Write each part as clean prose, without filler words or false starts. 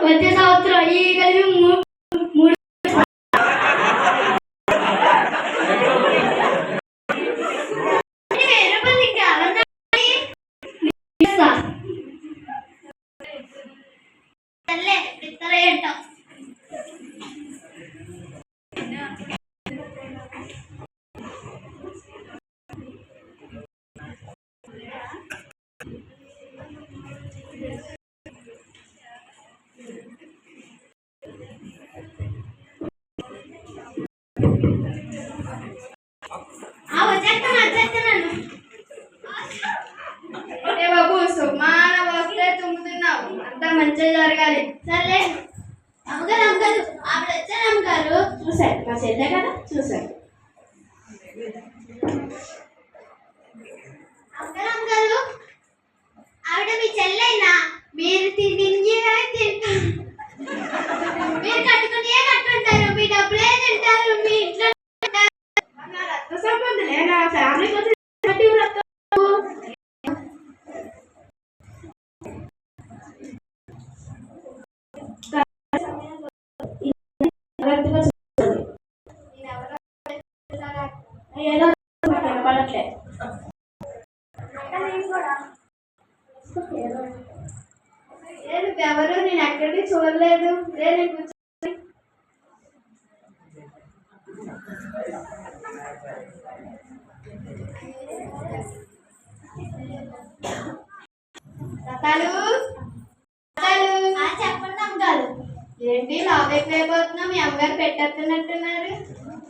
వచ్చే సంవత్సరం ఈ కలిపి మూడు బాబు సుమాన వస్తే తుమ్ముతున్నావు, అంతా మంచిగా జరగాలి. సరే అమ్మగారు అమ్మగారు ఆవిడ వచ్చారు. అమ్మగారు చూశారు, మా చెల్లె కదా చూశారు. అమ్మగారు అమ్మగారు ఆవిడ మీ చెల్లెనా? మీరు మీరు కట్టుకునే కట్టుంటారు, మీ డబ్బులే తింటారు, మీ ఇంట్లో రక్త సంబంధులే. నా ఫ్యామిలీ ఎవరు నేను ఎక్కడికి చూడలేదు. చెప్పండి అమ్మగారు. ఏంటి లాభ ఎక్కువైపోతున్నా? మీ అమ్మగారు పెట్టేస్తున్నట్టున్నారు.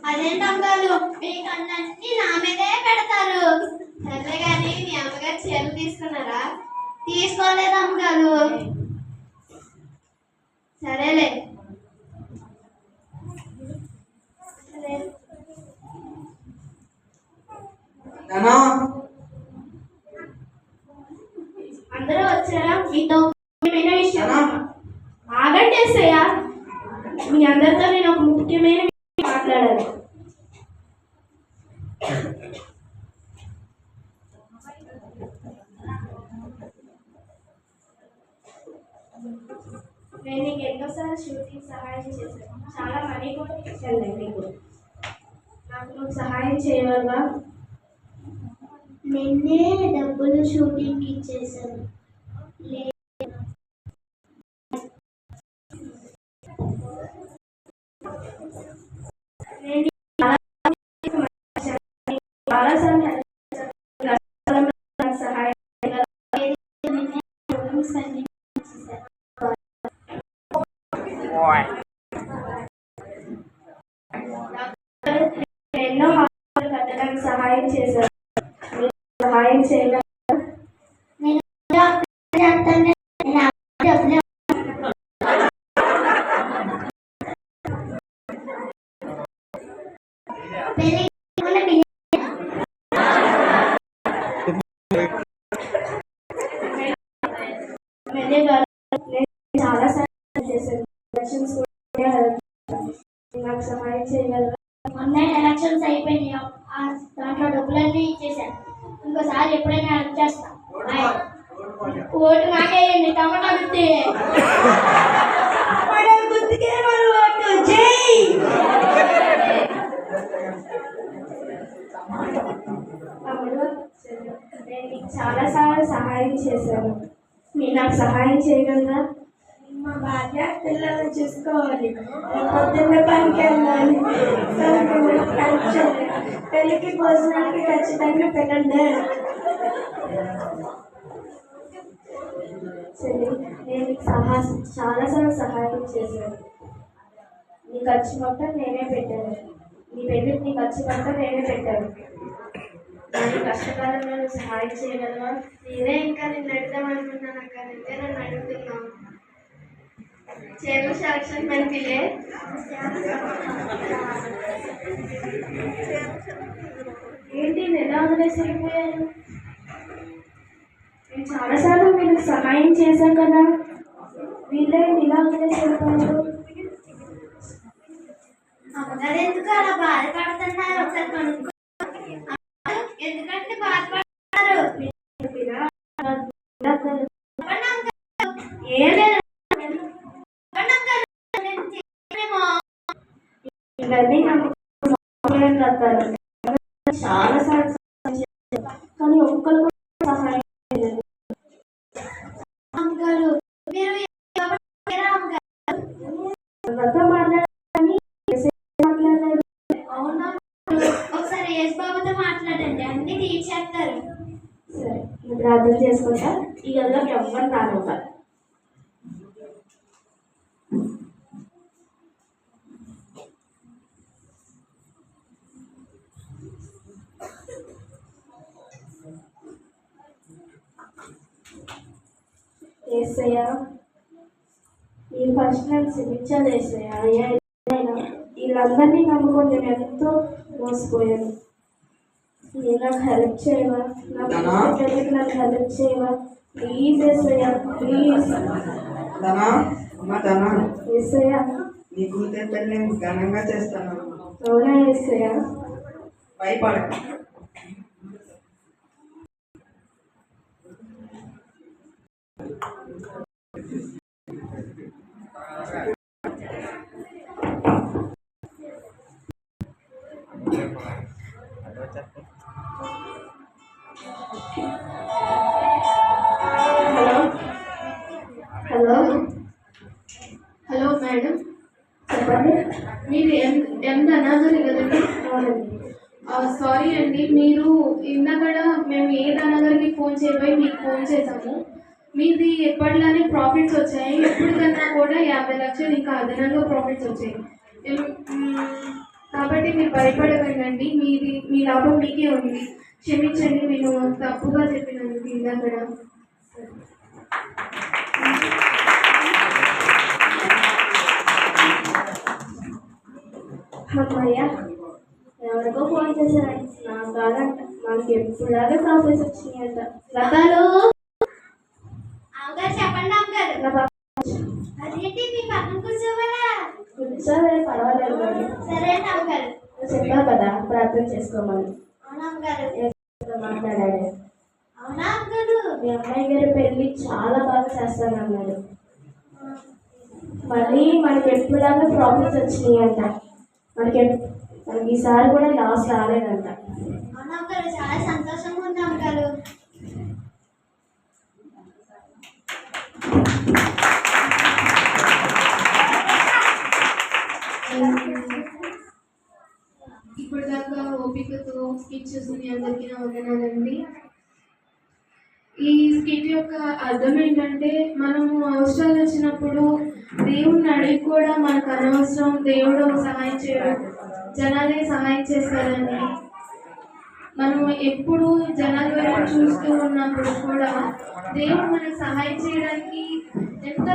అదేంటి అమ్మగారు, మీకు అన్నీ నా మీదే పెడతారు. సరే కానీ మీ అమ్మగారు చీరలు తీసుకున్నారా? తీసుకోలేదు అమ్మగారు. సరేలే. అందరూ వచ్చారా? మీతో విషయం ఆగండి వేసయ్యా. మీ అందరితో నేను ఒక ముఖ్యమైన విషయం మాట్లాడాలి. నేను నీకు ఎన్నోసార్లు షూటింగ్ సహాయం చేశాను, చాలా మనీ కూడా ఇచ్చాను. నీకు నాకు నువ్వు సహాయం చేయవా? నిన్నే డబ్బులు షూటింగ్కి ఇచ్చేసాను. ఎన్నో హాస్పిటల్ కట్టడానికి సహాయం చేశారు. సహాయం చేయగలరా? చాలా సహాయం చేశారు. ఎలక్షన్స్ కూడా నాకు సహాయం చేయగలరా? మొన్న ఎలక్షన్స్ అయిపోయినాయి, దాంట్లో డబ్బులన్నీ ఇచ్చేసాను. ఇంకోసారి ఎప్పుడైనా హెల్ప్ చేస్తా. ఓటు నాకేయండి, టమాటా గుర్తి. నేను నీకు చాలాసార్లు సహాయం చేశాను. మీరు నాకు సహాయం చేయగలరా? మా భార్య పిల్లల్ని చూసుకోవాలి, పొద్దున్న పనికి వెళ్ళాలి, పెళ్ళికి భోజనానికి ఖచ్చితంగా పెట్టండి. సరే, నేను నీకు చాలాసార్లు సహాయం చేశాను. నీ ఖర్చు మొత్తం నేనే పెట్టాను. నీ పెళ్ళికి నీ ఖర్చు మొత్తం నేనే పెట్టాను. నేను కష్టకాలంలో నువ్వు సహాయం చేయగలవా? నేనే ఇంకా నిన్ను అడుగుదాం అనుకున్నాను అక్క, నువ్వే నన్ను అడుగుతున్నావు. చీరల సెలక్షన్ మనకిలే. ఏంటి ఎలా వదిలేసిపోయారు? నేను చాలాసార్లు మీకు సహాయం చేశాను కదా, వీళ్ళే ఇలా వదిలేసిపోయారు. అమ్మగారు ఎందుకు అలా బాధపడుతున్నారు? ఒకసారి కనుక్కో. ఎందుకంటే బాధపడతారు? ఇవన్నీ నమ్మకం కట్టారు. చాలా సార్లు సహాయం చేశారు. కానీ ఒక్కరు కూడా సహాయం చేయలేదు. నాతో మాట్లాడాలని మాట్లాడారు. అవునా, ఒకసారి యేసు బాబుతో మాట్లాడండి, అన్ని తీర్చేస్తారు. సరే, నేను ప్రార్థన చేసుకుంటా. ఈ గదిలోకి ఎవ్వరు రానివ్వాలి. ఏసయ్యా, ఈ ఫస్ట్ నేను క్షమించాలి ఏసయ్యా. అయ్యా, వీళ్ళందరినీ నమ్ముకొని నేను ఎంతో మోసపోయాను. నేను నాకు హెల్ప్ చేయవా? నా పిల్లలకి నాకు హెల్ప్ చేయవా? ప్లీజ్ ఏసయ్యా, ప్లీజ్ ఏసయ్యా. నీ కూతురు పెళ్ళి ఘనంగా చేస్తాను. అవునా ఏసయ్యా? భయపడక. హలో హలో హలో మేడం, చెప్పండి. మీరు అనాథలు కదండి? సారీ అండి, మీరు ఇందాకడ మేము ఏ అనాథలకి ఫోన్ చేయబోయి మీకు ఫోన్ చేసాము. మీది ఎప్పటిలానే ప్రాఫిట్స్ వచ్చాయి. ఎప్పటికన్నా కూడా 50 లక్షలు ఇంకా అదనంగా ప్రాఫిట్స్ వచ్చాయి. కాబట్టి మీరు భయపడకండి, మీ లాభం మీకే ఉంది. క్షమించండి, నేను తప్పుగా చెప్పినందుకు ఇందాకడ. అమ్మయ్య, ఎవరికో ఫోన్ చేశారంట. నాకు కాదంట. మనకి ఎప్పుడులాగే ప్రాఫిట్స్ వచ్చినాయంట. రథాలు అమ్మగారు చెప్పండి. అమ్మగారు నా పక్కన అదేంటి మీ పక్కన కూర్చోవాలా? కూర్చోలే, పర్వాలేదు కానీ సరే అండి అమ్మగారు. నువ్వు చెప్పావు కదా ప్రార్థన చేసుకోమని. అవునా అమ్మగారు? మాట్లాడాడు. అవునా అమ్మగారు? మీ అమ్మాయి గారి పెళ్ళి చాలా బాగా చేస్తానన్నాడు. మళ్ళీ మనకి ఎప్పుడులాగా ప్రాఫిట్స్ వచ్చినాయి అంట. మనకి ఈసారి కూడా లాస్ రాలేదంట. అవునా అమ్మగారు? చాలా సంతోషంగా ఉంది అమ్మగారు. ఇప్పుడు దాకా ఓపికతో స్కిట్ చూసిన మీ అందరికీ నా వందనాలండి. ఈ స్కిట్ యొక్క అర్థం ఏంటంటే, మనము అవసరాలు వచ్చినప్పుడు దేవుణ్ణి అడిగి కూడా మనకు అనవసరం దేవుడు సహాయం చేయడం, జనాలే సహాయం చేస్తారండి. మనము ఎప్పుడు జనాల వైపు చూస్తూ ఉన్నప్పుడు కూడా దేవుడు మనకు సహాయం చేయడానికి ఎంత